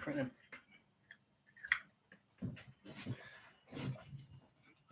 different.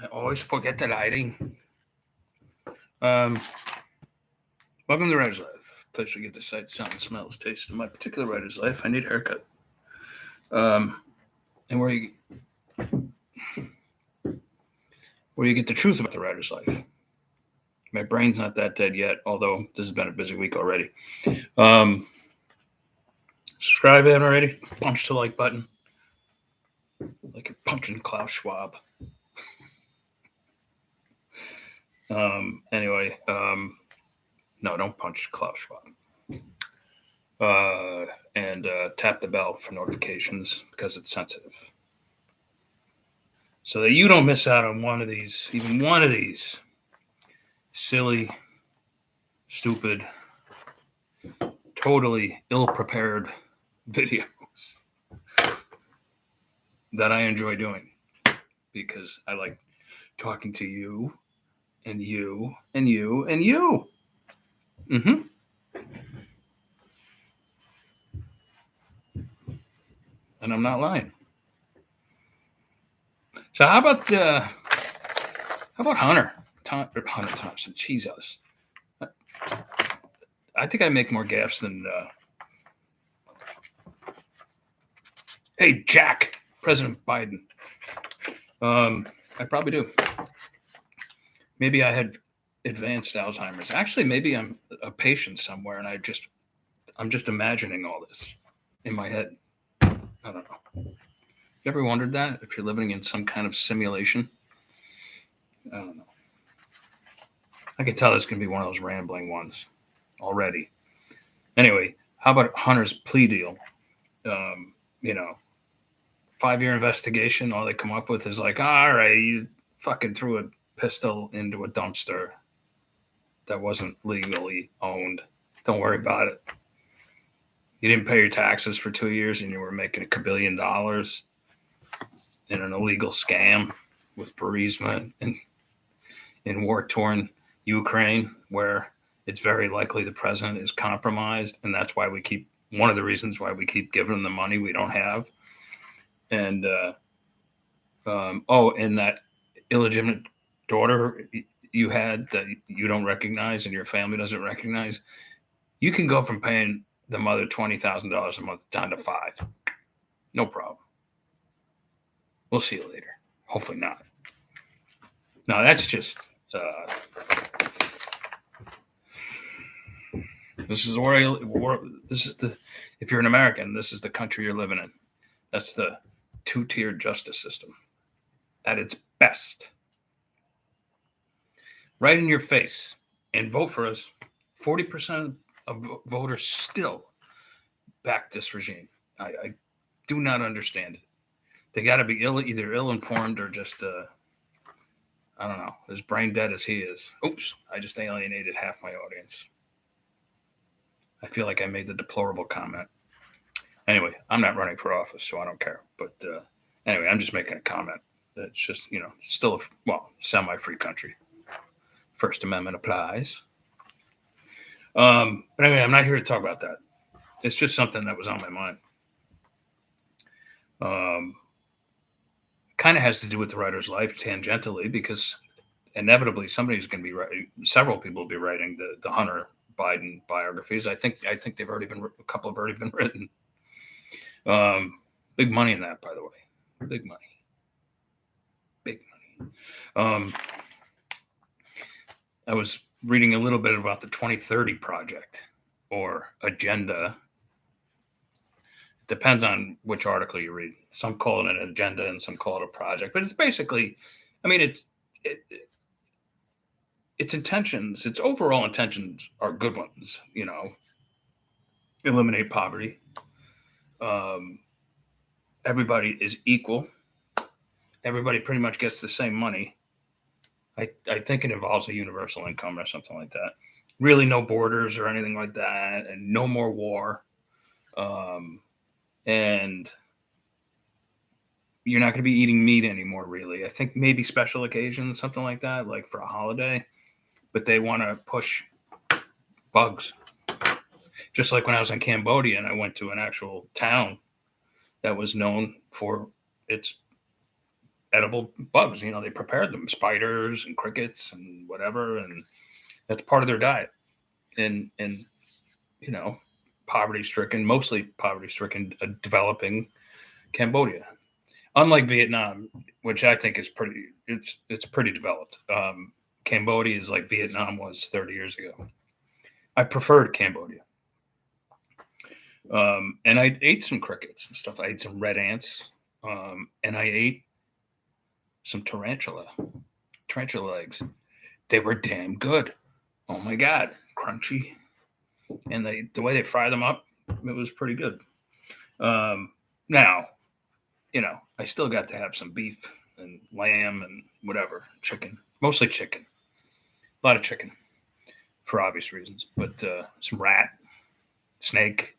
I always forget the lighting. Welcome to Writer's Life, place where we get the sight, sound, smells, taste of my particular writer's life. I need a haircut. And where you get the truth about the writer's life. My brain's not that dead yet, although this has been a busy week already. Subscribe if you haven't already. Punch the like button. Like you're punching Klaus Schwab. Anyway, no, don't punch Klaus Schwab. And tap the bell for notifications because it's sensitive. So that you don't miss out on even one of these silly, stupid, totally ill-prepared videos that I enjoy doing because I like talking to you and you and you and you. And I'm not lying. So how about Hunter Thompson? Jesus, I think I make more gaffes than. Hey, Jack, President Biden. I probably do. Maybe I had advanced Alzheimer's. Actually, maybe I'm a patient somewhere, and I'm just imagining all this in my head. I don't know. You ever wondered that? If you're living in some kind of simulation? I don't know. I can tell this can be one of those rambling ones already. Anyway, how about Hunter's plea deal? 5-year investigation. All they come up with is like, all right, you fucking threw a pistol into a dumpster that wasn't legally owned. Don't worry about it. You didn't pay your taxes for 2 years and you were making $1 billion in an illegal scam with Burisma in war-torn Ukraine, where it's very likely the president is compromised, and that's why one of the reasons why we keep giving them the money we don't have. And and that illegitimate daughter you had that you don't recognize and your family doesn't recognize, you can go from paying the mother $20,000 a month down to $5,000. No problem. We'll see you later. Hopefully not. No, that's just. This is if you're an American, this is the country you're living in. That's the two-tiered justice system at its best. Right in your face and vote for us. 40% of voters still back this regime. I do not understand it. They got to be either ill-informed or just, I don't know, as brain dead as he is. Oops, I just alienated half my audience. I feel like I made the deplorable comment. Anyway, I'm not running for office, so I don't care. But anyway, I'm just making a comment. It's just, still a semi-free country. First Amendment applies. But anyway, I'm not here to talk about that. It's just something that was on my mind. Kind of has to do with the writer's life tangentially, because inevitably somebody's going to be writing. Several people will be writing the Hunter Biden biographies. I think they've already been. A couple have already been written. Big money in that, by the way. Big money. I was reading a little bit about the 2030 project or agenda. It depends on which article you read. Some call it an agenda and some call it a project. But it's basically, its intentions, its overall intentions are good ones. Eliminate poverty. Everybody is equal. Everybody pretty much gets the same money. I think it involves a universal income or something like that. Really no borders or anything like that, and no more war. And you're not going to be eating meat anymore, really. I think maybe special occasions, something like that, like for a holiday. But they want to push bugs. Just like when I was in Cambodia and I went to an actual town that was known for its edible bugs. They prepared them, spiders and crickets and whatever, and that's part of their diet. And you know, mostly poverty-stricken, developing Cambodia. Unlike Vietnam, which I think is it's pretty developed. Cambodia is like Vietnam was 30 years ago. I preferred Cambodia. And I ate some crickets and stuff. I ate some red ants, and I ate some tarantula eggs. They were damn good. Oh my god, crunchy, and the way they fry them up, it was pretty good. Now, I still got to have some beef and lamb and whatever, chicken, mostly chicken, a lot of chicken for obvious reasons, but some rat, snake.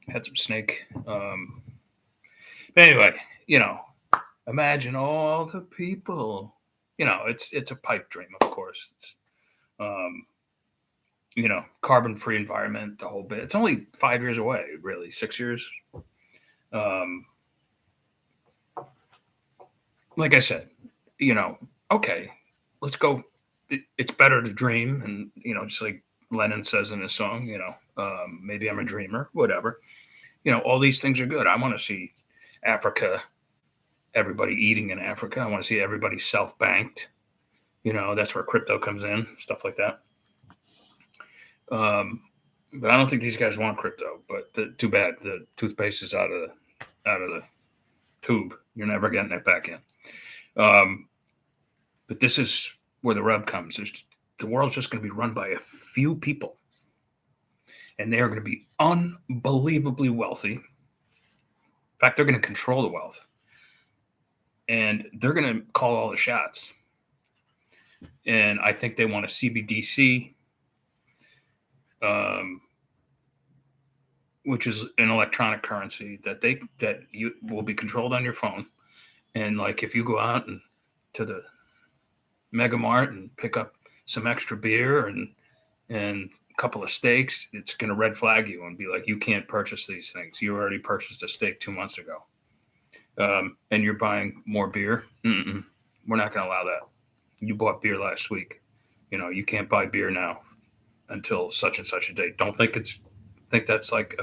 Had some snake. Anyway, imagine all the people. It's a pipe dream, of course. It's, carbon-free environment, the whole bit. It's only 5 years away, really, 6 years. Like I said, okay, let's go. It's better to dream, and just like Lennon says in his song, maybe I'm a dreamer, whatever. All these things are good. I want to see Africa, everybody eating in Africa. I want to see everybody self-banked. That's where crypto comes in, stuff like that. But I don't think these guys want crypto. But too bad. The toothpaste is out of the tube. You're never getting it back in. But this is where the rub comes. The world's just going to be run by a few people. And they are going to be unbelievably wealthy. In fact, they're going to control the wealth. And they're going to call all the shots. And I think they want a CBDC, which is an electronic currency that you will be controlled on your phone. And like if you go out to the Mega Mart and pick up some extra beer and a couple of steaks, it's going to red flag you and be like, you can't purchase these things. You already purchased a steak 2 months ago. And you're buying more beer. We're not going to allow that. You bought beer last week. You can't buy beer now until such and such a date. Don't think that's like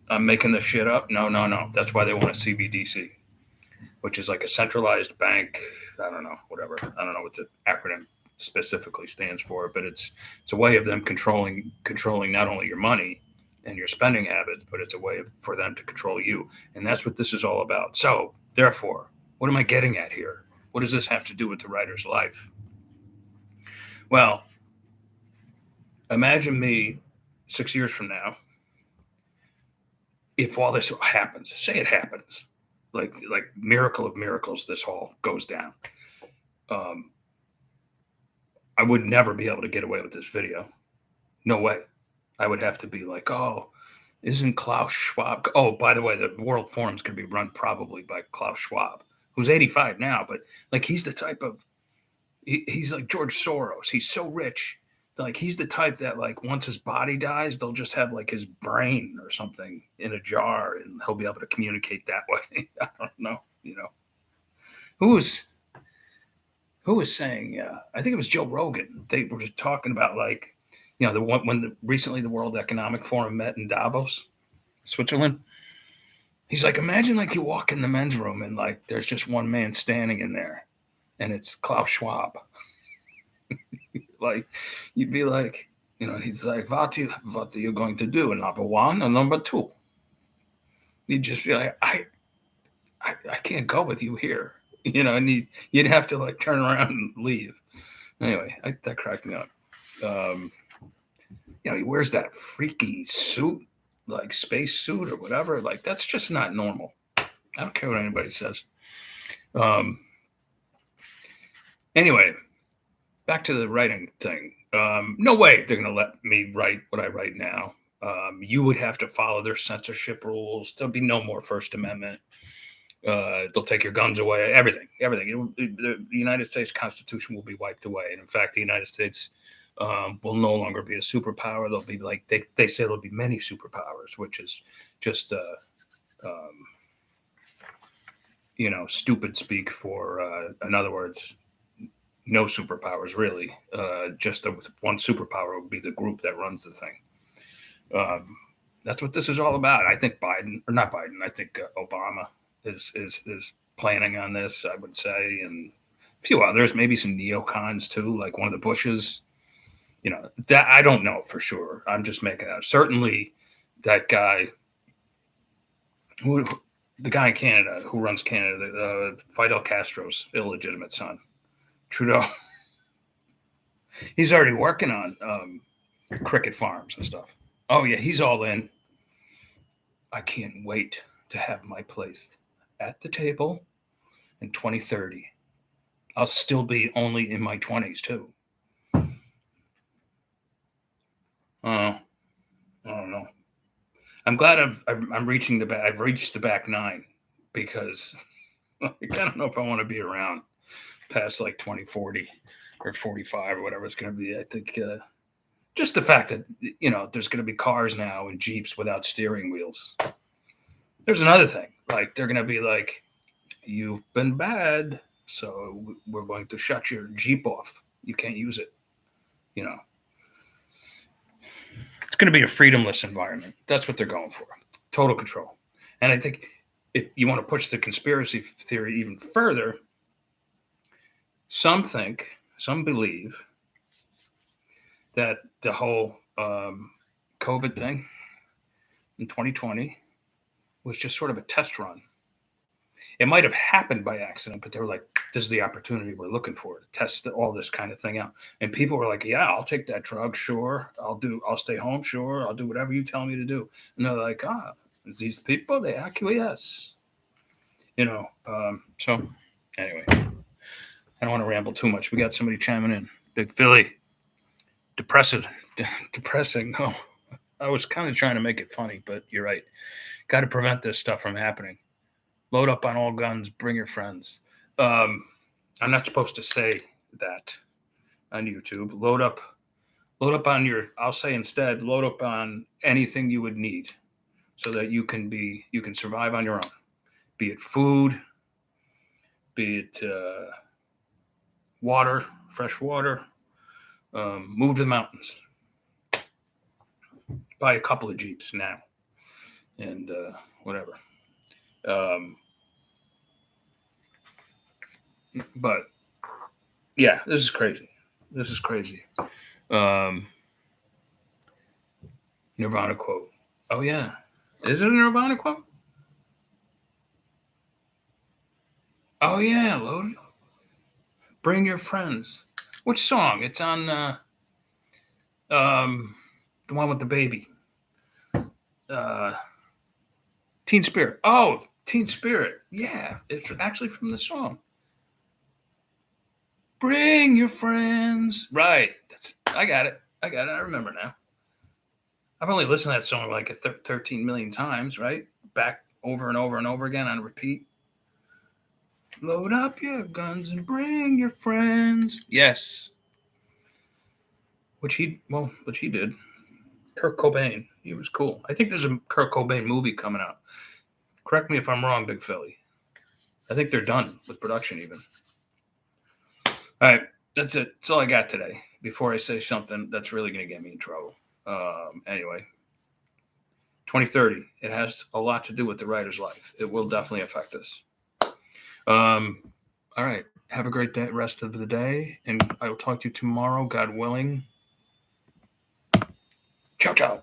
I'm making this shit up. No. That's why they want a CBDC, which is like a centralized bank. I don't know, whatever. I don't know what the acronym specifically stands for, but it's a way of them controlling not only your money and your spending habits, but it's a way for them to control you. And that's what this is all about. So therefore, what am I getting at here? What does this have to do with the writer's life? Well, imagine me 6 years from now, if all this happens, say it happens, like miracle of miracles, this all goes down. I would never be able to get away with this video. No way. I would have to be like, oh, isn't Klaus Schwab? Oh, by the way, the World Forum's going to be run probably by Klaus Schwab, who's 85 now, but like he's the type of, he's like George Soros. He's so rich. Like he's the type that like once his body dies, they'll just have like his brain or something in a jar and he'll be able to communicate that way. I don't know, Who was saying, I think it was Joe Rogan. They were just talking about like, the one when recently the World Economic Forum met in Davos, Switzerland. He's like, imagine like you walk in the men's room and like there's just one man standing in there, and it's Klaus Schwab. Like you'd be like, he's like, what are you going to do? Number one or number two? You'd just be like, I can't go with you here. And you'd have to like turn around and leave. Anyway, that cracked me up. He wears that freaky suit, like space suit or whatever. Like that's just not normal. I don't care what anybody says. Anyway, back to the writing thing. No way they're going to let me write what I write now. You would have to follow their censorship rules. There'll be no more First Amendment. They'll take your guns away, everything. The United States Constitution will be wiped away. And in fact, the United States will no longer be a superpower. They'll be like, they say there'll be many superpowers, which is just stupid speak for, in other words, no superpowers really. Just one superpower would be the group that runs the thing. That's what this is all about. I think Biden, or not Biden, I think Obama is planning on this, I would say, and a few others, maybe some neocons too, like one of the Bushes. That I don't know for sure. I'm just making that up. Certainly that guy, the guy in Canada who runs Canada, Fidel Castro's illegitimate son, Trudeau. He's already working on cricket farms and stuff. Oh yeah, he's all in. I can't wait to have my place at the table in 2030. I'll still be only in my 20s too. I don't know. I'm glad I'm reaching the back. I've reached the back nine because I don't know if I want to be around past like 2040 or 45 or whatever it's going to be. I think just the fact that there's going to be cars now and Jeeps without steering wheels. There's another thing. Like they're going to be like, you've been bad, so we're going to shut your Jeep off. You can't use it. It's going to be a freedomless environment. That's what they're going for. Total control. And I think if you want to push the conspiracy theory even further, some believe that the whole COVID thing in 2020 was just sort of a test run. It might have happened by accident, but they were like, this is the opportunity we're looking for to test all this kind of thing out. And people were like, yeah, I'll take that drug. Sure. I'll stay home. Sure. I'll do whatever you tell me to do. And they're like, these people, they acquiesce, so anyway, I don't want to ramble too much. We got somebody chiming in. Big Philly. Depressing. Oh, I was kind of trying to make it funny, but you're right. Got to prevent this stuff from happening. Load up on all guns. Bring your friends. I'm not supposed to say that on YouTube. Load up on I'll say instead, load up on anything you would need so that you can survive on your own. Be it food, be it water, fresh water, move to the mountains. Buy a couple of Jeeps now and whatever. But yeah, this is crazy. Nirvana quote. Oh yeah. Is it a Nirvana quote? Oh yeah, load. Bring your friends. Which song? It's on the one with the baby. Teen Spirit. Oh, Teen Spirit. Yeah, it's actually from the song. Bring your friends. Right. I got it. I remember now. I've only listened to that song like 13 million times, right? Back over and over and over again on repeat. Load up your guns and bring your friends. Yes. Which he did. Kurt Cobain. He was cool. I think there's a Kurt Cobain movie coming out. Correct me if I'm wrong, Big Philly. I think they're done with production even. All right. That's it. That's all I got today. Before I say something that's really going to get me in trouble. Anyway, 2030. It has a lot to do with the writer's life. It will definitely affect us. All right. Have a great day, rest of the day, and I will talk to you tomorrow, God willing. Ciao, ciao.